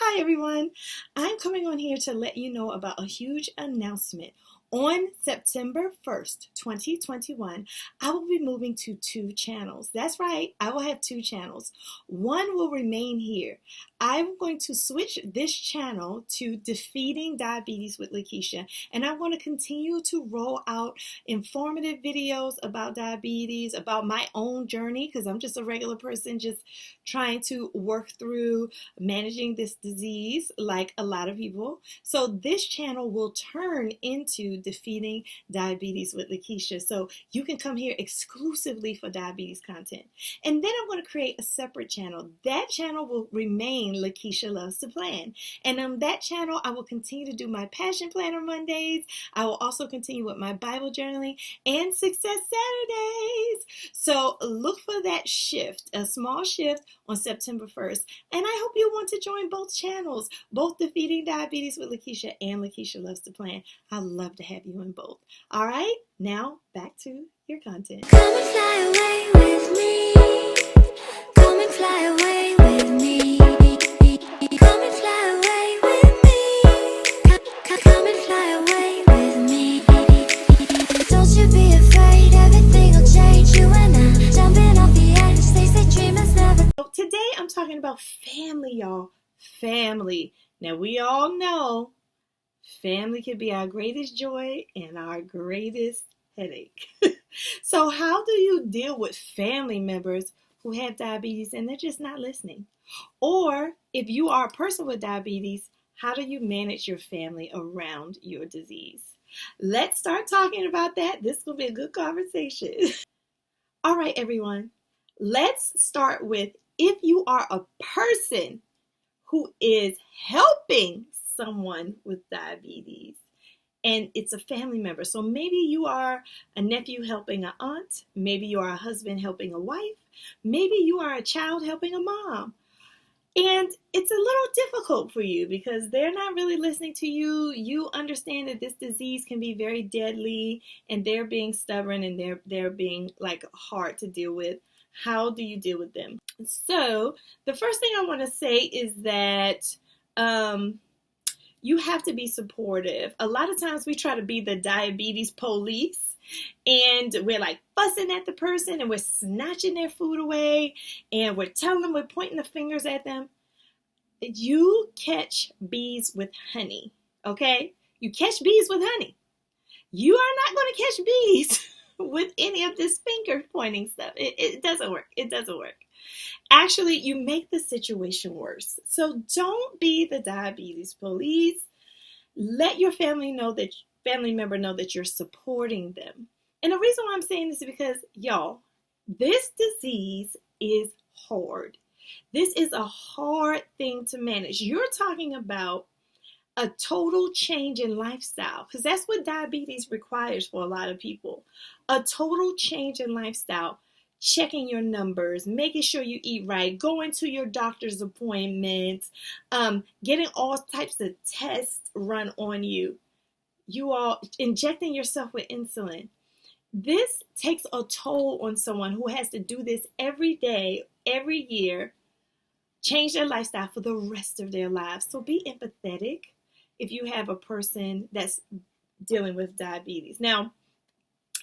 Hi everyone, I'm coming on here to let you know about a huge announcement. On September 1st, 2021, I will be moving to 2 channels. That's right, I will have 2 channels. One will remain here. I'm going to switch this channel to Defeating Diabetes with Lakisha, and I want to continue to roll out informative videos about diabetes, about my own journey, because I'm just a regular person just trying to work through managing this disease like a lot of people. So this channel will turn into Defeating Diabetes with Lakisha. So you can come here exclusively for diabetes content. And then I'm going to create a separate channel. That channel will remain Lakisha Loves to Plan. And on that channel, I will continue to do my Passion Planner Mondays. I will also continue with my Bible journaling and Success Saturdays. So look for that shift, a small shift on September 1st. And I hope you want to join both channels, both Defeating Diabetes with Lakisha and Lakisha Loves to Plan. I'd love to have you in both. All right, now back to your content. Come and fly away with me. Come and fly away with me. Come and fly away with me. Come and fly away with me. Don't you be afraid, everything will change. You and I jumping off the edge. They say dreamers never. So today I'm talking about family, y'all. Family. Now we all know family can be our greatest joy and our greatest headache. So how do you deal with family members who have diabetes and they're just not listening? Or if you are a person with diabetes, how do you manage your family around your disease? Let's start talking about that. This will be a good conversation. All right, everyone. Let's start with if you are a person who is helping someone with diabetes and it's a family member. So maybe you are a nephew helping an aunt, maybe you are a husband helping a wife, maybe you are a child helping a mom. And it's a little difficult for you because they're not really listening to you. You understand that this disease can be very deadly and they're being stubborn and they're being like hard to deal with. How do you deal with them? So the first thing I want to say is that you have to be supportive. A lot of times we try to be the diabetes police and we're like fussing at the person and we're snatching their food away and we're telling them, we're pointing the fingers at them. You catch bees with honey, okay? You catch bees with honey. You are not going to catch bees with any of this finger pointing stuff. It doesn't work. It doesn't work. Actually, you make the situation worse. So don't be the diabetes police. Let your family member know that you're supporting them. And the reason why I'm saying this is because, y'all, this disease is hard. This is a hard thing to manage. You're talking about a total change in lifestyle, because that's what diabetes requires for a lot of people. A total change in lifestyle. Checking your numbers, making sure you eat right, going to your doctor's appointments, getting all types of tests run on you. You are injecting yourself with insulin. This takes a toll on someone who has to do this every day, every year, change their lifestyle for the rest of their lives. So be empathetic if you have a person that's dealing with diabetes. Now,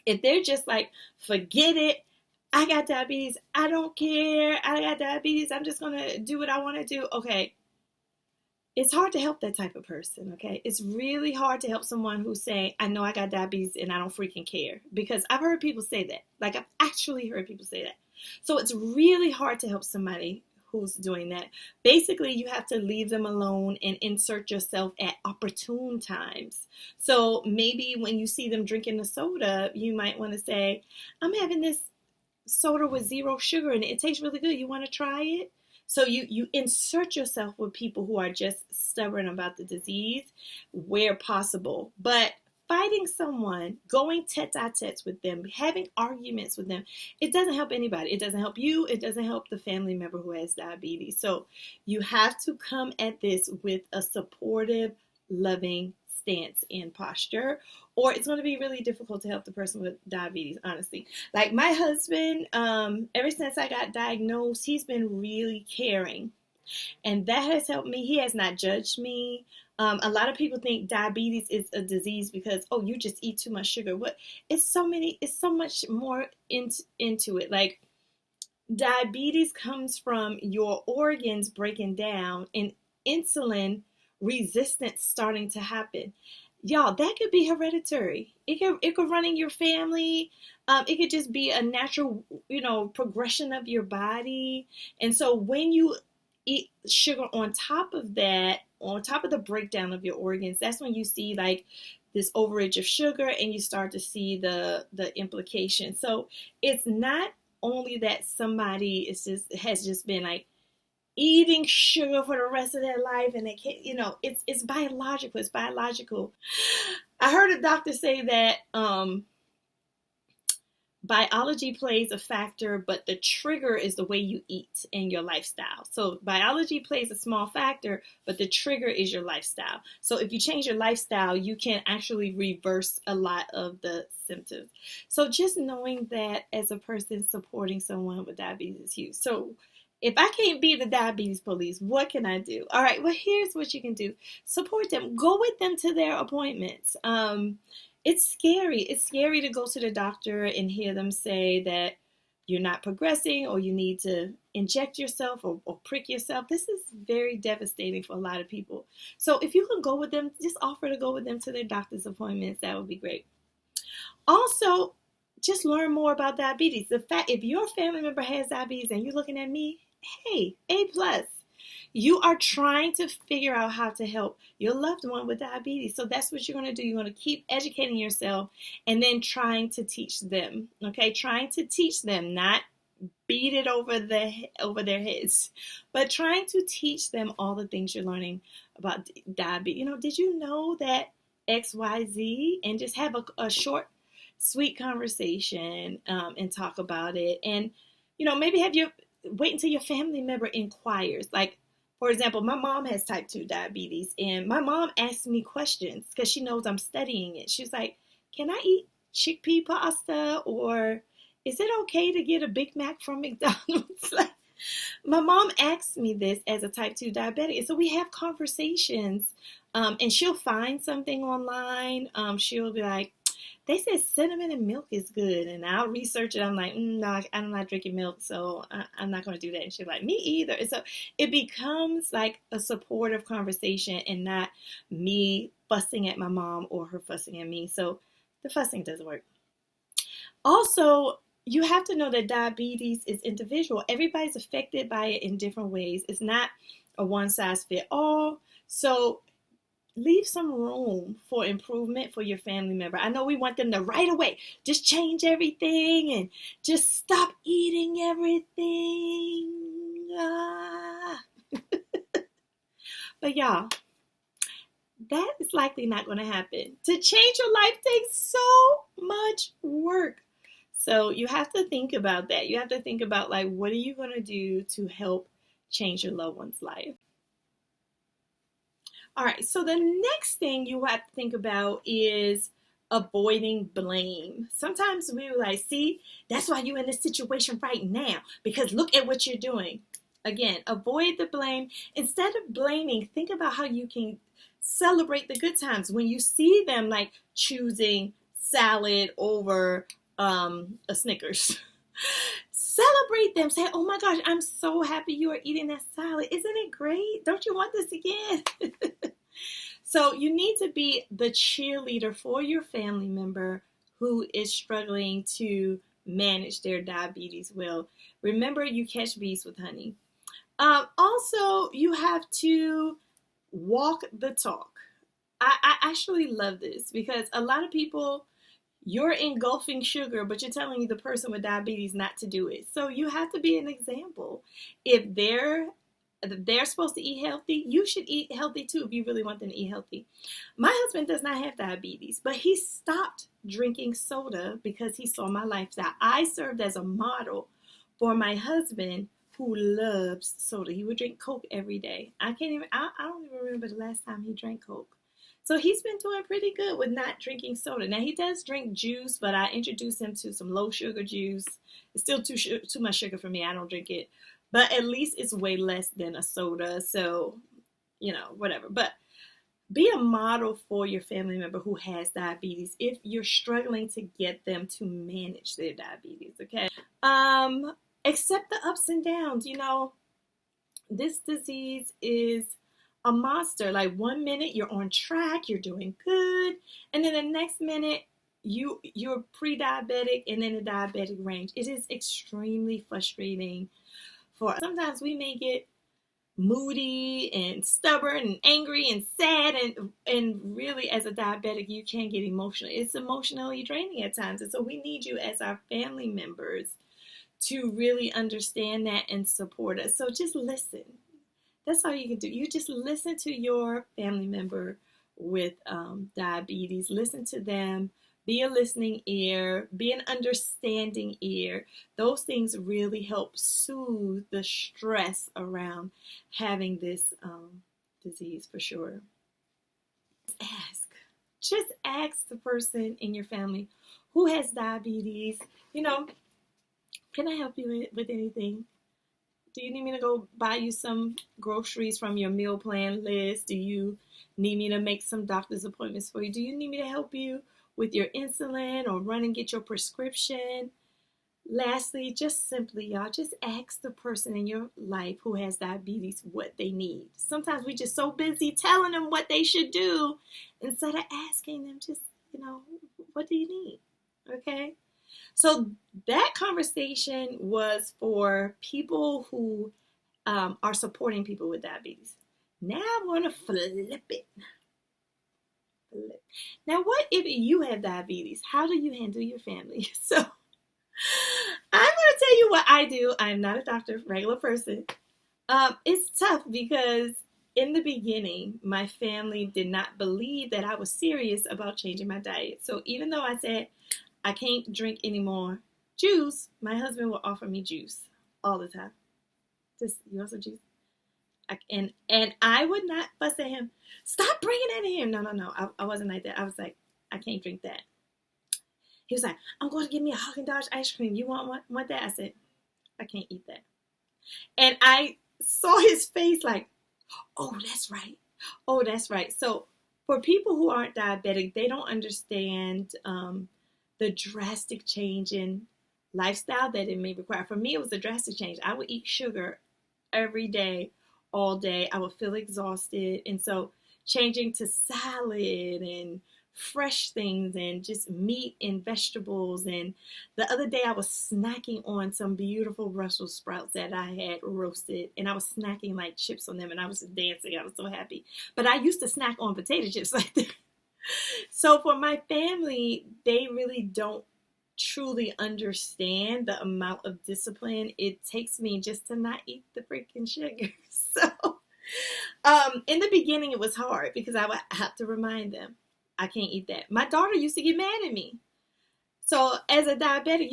if they're just like, forget it, I got diabetes, I don't care, I got diabetes, I'm just going to do what I want to do. Okay, it's hard to help that type of person, okay? It's really hard to help someone who's saying, I know I got diabetes and I don't freaking care. Because I've heard people say that. Like, I've actually heard people say that. So it's really hard to help somebody who's doing that. Basically, you have to leave them alone and insert yourself at opportune times. So maybe when you see them drinking the soda, you might want to say, I'm having this soda with 0 sugar in it. It tastes really good. You want to try it? So you insert yourself with people who are just stubborn about the disease where possible. But fighting someone, going tete-a-tete with them, having arguments with them, it doesn't help anybody. It doesn't help you. It doesn't help the family member who has diabetes. So you have to come at this with a supportive, loving stance and posture, or it's going to be really difficult to help the person with diabetes, honestly. Like my husband, ever since I got diagnosed, he's been really caring And that has helped me. He has not judged me. A lot of people think diabetes is a disease because, oh, you just eat too much sugar. What? It's so much more into it. Like, diabetes comes from your organs breaking down and insulin resistance starting to happen. Y'all, that could be hereditary. It could run in your family. It could just be a natural, progression of your body. And so when you eat sugar on top of that, on top of the breakdown of your organs, that's when you see like this overage of sugar, and you start to see the implications. So it's not only that somebody has just been like eating sugar for the rest of their life, and they can't, it's biological. It's biological. I heard a doctor say that biology plays a factor, but the trigger is the way you eat and your lifestyle. So biology plays a small factor, but the trigger is your lifestyle. So if you change your lifestyle, you can actually reverse a lot of the symptoms. So just knowing that as a person supporting someone with diabetes is huge. So if I can't be the diabetes police, what can I do? All right, well, here's what you can do. Support them. Go with them to their appointments. It's scary. It's scary to go to the doctor and hear them say that you're not progressing, or you need to inject yourself or prick yourself. This is very devastating for a lot of people. So if you can go with them, just offer to go with them to their doctor's appointments. That would be great. Also, just learn more about diabetes. The fact, if your family member has diabetes and you're looking at me, hey, A plus. You are trying to figure out how to help your loved one with diabetes. So that's what you're going to do. You're going to keep educating yourself and then trying to teach them. Okay, trying to teach them, not beat it over their heads, but trying to teach them all the things you're learning about diabetes. Did you know that XYZ? And just have a short, sweet conversation and talk about it. And maybe wait until your family member inquires. Like, for example, my mom has type 2 diabetes, and my mom asks me questions because she knows I'm studying it. She's like, can I eat chickpea pasta, or is it okay to get a Big Mac from McDonald's? Like, my mom asks me this as a type 2 diabetic. And so we have conversations, and she'll find something online. She'll be like, they said cinnamon and milk is good, and I'll research it. I'm like, no, I'm not drinking milk, so I'm not going to do that. And she's like, me either. And so it becomes like a supportive conversation and not me fussing at my mom or her fussing at me. So the fussing doesn't work. Also, you have to know that diabetes is individual. Everybody's affected by it in different ways. It's not a one size fit all. So leave some room for improvement for your family member. I know we want them to right away just change everything and just stop eating everything. But y'all, that is likely not going to happen. To change your life takes so much work. So you have to think about that. You have to think about, like, what are you going to do to help change your loved one's life? All right, so the next thing you have to think about is avoiding blame. Sometimes we like, see, that's why you're in this situation right now, because look at what you're doing. Again, avoid the blame. Instead of blaming, think about how you can celebrate the good times. When you see them like choosing salad over a Snickers, celebrate them. Say, oh my gosh, I'm so happy you are eating that salad. Isn't it great? Don't you want this again? So you need to be the cheerleader for your family member who is struggling to manage their diabetes well. Remember, you catch bees with honey. Also, you have to walk the talk. I actually love this because a lot of people, you're engulfing sugar, but you're telling the person with diabetes not to do it. So you have to be an example. If they're supposed to eat healthy, you should eat healthy too if you really want them to eat healthy. My husband does not have diabetes, but he stopped drinking soda because he saw my lifestyle. I served as a model for my husband who loves soda. He would drink Coke every day. I don't even remember the last time he drank Coke. So he's been doing pretty good with not drinking soda. Now he does drink juice, but I introduced him to some low sugar juice. It's still too much sugar for me. I don't drink it. but at least it's way less than a soda. So, whatever. But be a model for your family member who has diabetes if you're struggling to get them to manage their diabetes, okay? Accept the ups and downs. This disease is a monster. Like, one minute you're on track, you're doing good, and then the next minute you're pre-diabetic and in a diabetic range. It is extremely frustrating for us. Sometimes we may get moody and stubborn and angry and sad, and really, as a diabetic, you can get emotional. It's emotionally draining at times, and so we need you as our family members to really understand that and support us. So just listen. That's all you can do. You just listen to your family member with diabetes. Listen to them. Be a listening ear. Be an understanding ear. Those things really help soothe the stress around having this disease, for sure. Just ask the person in your family who has diabetes, can I help you with anything? Do you need me to go buy you some groceries from your meal plan list? Do you need me to make some doctor's appointments for you? Do you need me to help you with your insulin or run and get your prescription? Lastly, just simply, y'all, just ask the person in your life who has diabetes what they need. Sometimes we're just so busy telling them what they should do instead of asking them just, what do you need? Okay? So that conversation was for people who are supporting people with diabetes. Now I want to flip it. Now, what if you have diabetes? How do you handle your family? So I'm going to tell you what I do. I'm not a doctor, regular person. It's tough because in the beginning, my family did not believe that I was serious about changing my diet. So even though I said I can't drink any more juice, my husband will offer me juice all the time. Just, you want some juice? And I would not fuss at him. Stop bringing that in here. No. I wasn't like that. I was like, I can't drink that. He was like, I'm going to get me a Haagen-Dazs ice cream. You want that? I said, I can't eat that. And I saw his face like, oh, that's right. Oh, that's right. So for people who aren't diabetic, they don't understand the drastic change in lifestyle that it may require. For me, it was a drastic change. I would eat sugar every day, all day. I would feel exhausted. And so changing to salad and fresh things and just meat and vegetables. And the other day I was snacking on some beautiful Brussels sprouts that I had roasted, and I was snacking like chips on them, and I was just dancing. I was so happy. But I used to snack on potato chips like that. So for my family, they really don't truly understand the amount of discipline it takes me just to not eat the freaking sugar. So in the beginning, it was hard because I would have to remind them, I can't eat that. My daughter used to get mad at me. So as a diabetic,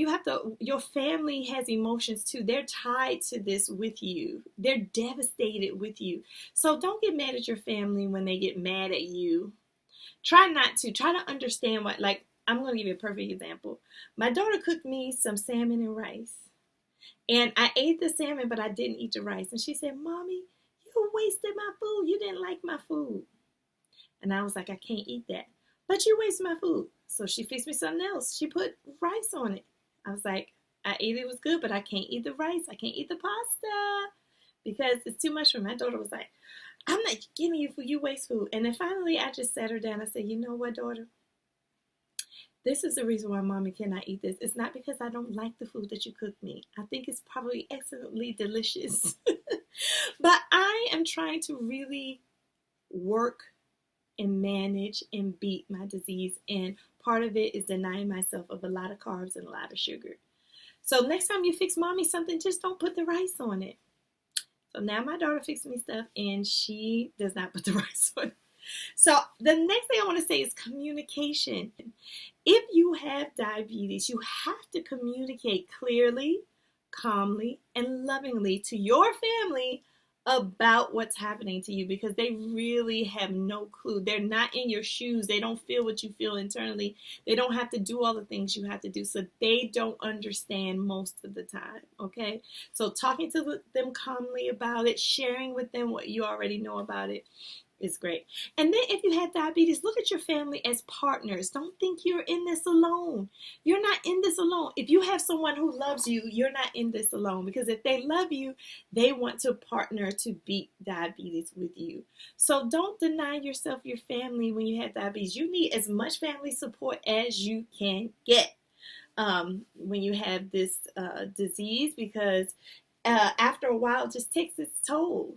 your family has emotions too. They're tied to this with you. They're devastated with you. So don't get mad at your family when they get mad at you. Try to understand I'm going to give you a perfect example. My daughter cooked me some salmon and rice. And I ate the salmon, but I didn't eat the rice. And she said, Mommy, you wasted my food. You didn't like my food. And I was like, I can't eat that. But you wasted my food. So she fixed me something else. She put rice on it. I was like, I ate it, it was good, but I can't eat the rice. I can't eat the pasta because it's too much for me. My daughter was like, I'm not giving you food. You waste food. And then finally, I just sat her down. I said, you know what, daughter? This is the reason why Mommy cannot eat this. It's not because I don't like the food that you cooked me. I think it's probably excellently delicious. But I am trying to really work and manage and beat my disease. And part of it is denying myself of a lot of carbs and a lot of sugar. So next time you fix Mommy something, just don't put the rice on it. So now my daughter fixes me stuff and she does not put the rice on it. So the next thing I want to say is communication. If you have diabetes, you have to communicate clearly, calmly, and lovingly to your family about what's happening to you, because they really have no clue. They're not in your shoes. They don't feel what you feel internally. They don't have to do all the things you have to do. So they don't understand most of the time. Okay. So talking to them calmly about it, sharing with them what you already know about it, is great. And then if you have diabetes, look at your family as partners. Don't think you're in this alone. You're not in this alone. If you have someone who loves you, you're not in this alone, because if they love you, they want to partner to beat diabetes with you. So don't deny yourself your family when you have diabetes. You need as much family support as you can get when you have this disease, because after a while it just takes its toll.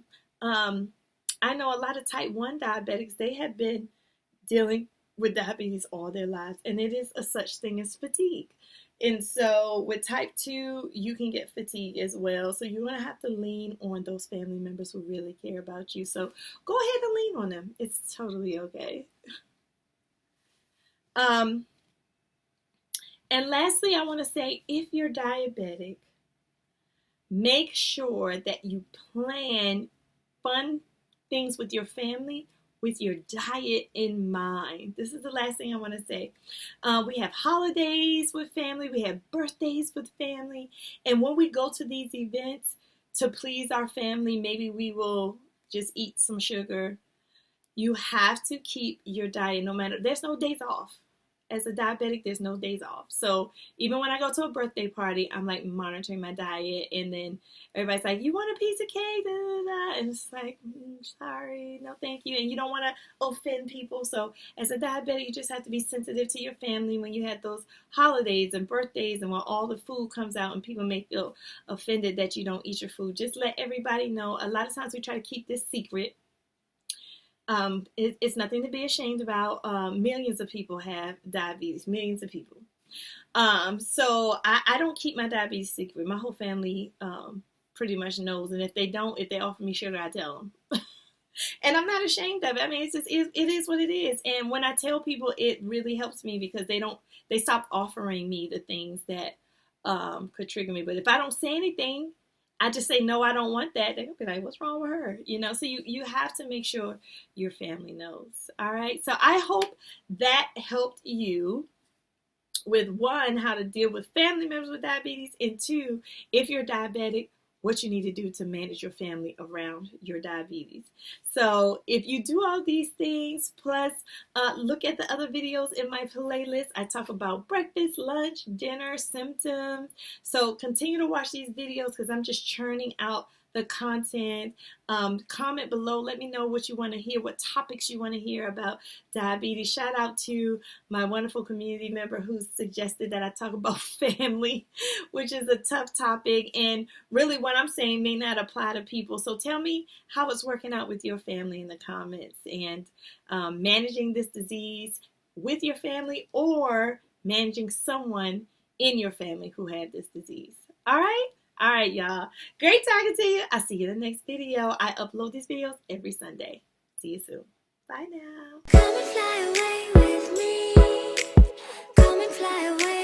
I know a lot of type 1 diabetics, they have been dealing with diabetes all their lives, and it is a such thing as fatigue. And so with type 2, you can get fatigue as well. So you're going to have to lean on those family members who really care about you. So go ahead and lean on them. It's totally okay. And lastly, I want to say, if you're diabetic, make sure that you plan fun things with your family with your diet in mind. This is the last thing I want to say. We have holidays with family. We have birthdays with family. And when we go to these events to please our family, maybe we will just eat some sugar. You have to keep your diet no matter. There's no days off. As a diabetic, there's no days off. So even when I go to a birthday party, I'm like monitoring my diet, and then everybody's like, "You want a piece of cake?" Da, da, da. And it's like, sorry, no thank you. And you don't want to offend people. So as a diabetic, you just have to be sensitive to your family when you have those holidays and birthdays, and when all the food comes out and people may feel offended that you don't eat your food. Just let everybody know. A lot of times we try to keep this secret. It's nothing to be ashamed about. Millions of people have diabetes, millions of people. So I don't keep my diabetes secret. My whole family pretty much knows. And if they don't, if they offer me sugar, I tell them. And I'm not ashamed of it. I mean, it is what it is. And when I tell people, it really helps me, because they stop offering me the things that could trigger me. But if I don't say anything, I just say, no, I don't want that. They'll be like, what's wrong with her? So you have to make sure your family knows. All right. So I hope that helped you with, one, how to deal with family members with diabetes, and two, if you're diabetic, what you need to do to manage your family around your diabetes. So if you do all these things, plus look at the other videos in my playlist. I talk about breakfast, lunch, dinner, symptoms. So continue to watch these videos, because I'm just churning out the content. Comment below. Let me know what you want to hear, what topics you want to hear about diabetes. Shout out to my wonderful community member who suggested that I talk about family, which is a tough topic. And really what I'm saying may not apply to people. So tell me how it's working out with your family in the comments, and managing this disease with your family, or managing someone in your family who had this disease. All right? All right, y'all. Great talking to you. I'll see you in the next video. I upload these videos every Sunday. See you soon. Bye now. Come and fly away with me. Come and fly away.